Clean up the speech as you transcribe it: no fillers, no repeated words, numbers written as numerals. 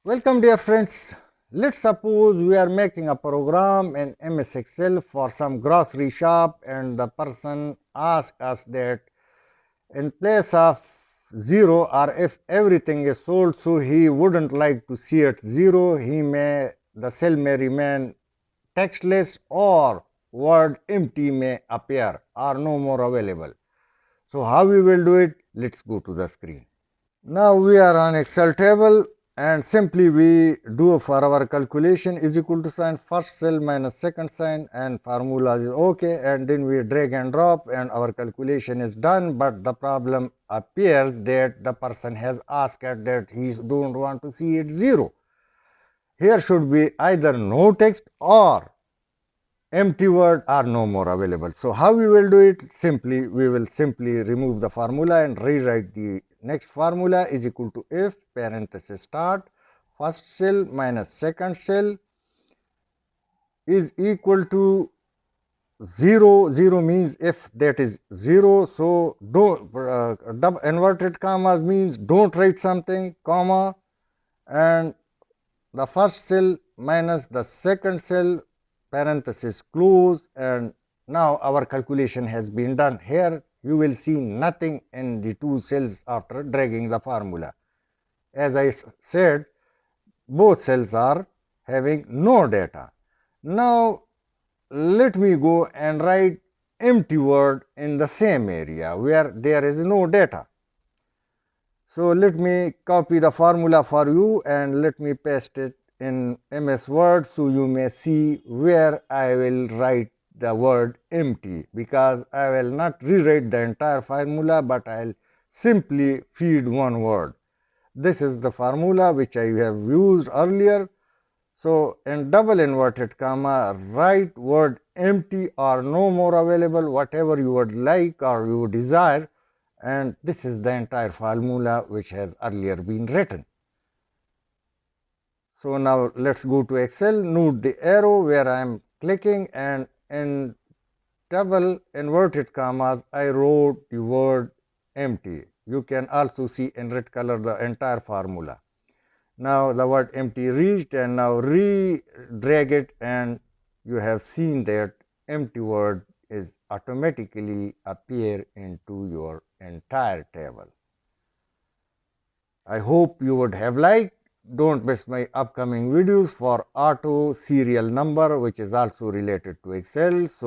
Welcome dear friends. Let's suppose we are making a program in MS Excel for some grocery shop and the person asks us that in place of 0 or if everything is sold, so he wouldn't like to see it 0, the cell may remain textless or word empty may appear or no more available. So how we will do it? Let's go to the screen. Now we are on Excel table and simply we do for our calculation is equal to sign first cell minus second sign and formula is okay, and then we drag and drop and our calculation is done. But the problem appears that the person has asked that he don't want to see it 0. Here should be either no text or empty word are no more available. So how we will do it? Simply we will simply remove the formula and rewrite the next formula is equal to if parenthesis start first cell minus second cell is equal to 0. 0 means if that is 0, so don't double inverted commas means don't write something comma and the first cell minus the second cell parenthesis close, and now our calculation has been done. Here you will see nothing in the two cells after dragging the formula. As I said, both cells are having no data. Now let me go and write empty word in the same area where there is no data. So let me copy the formula for you and let me paste it in MS Word so you may see where I will write the word empty, because I will not rewrite the entire formula but I will simply feed one word. This is the formula which I have used earlier. So in double inverted comma write word empty or no more available, whatever you would like or you desire, and this is the entire formula which has earlier been written. So now let's go to Excel, note the arrow where I am clicking, and in double inverted commas I wrote the word empty. You can also see in red color the entire formula. Now the word empty reached, and now re-drag it and you have seen that empty word is automatically appear into your entire table. I hope you would have liked. Don't miss my upcoming videos for auto serial number, which is also related to Excel. So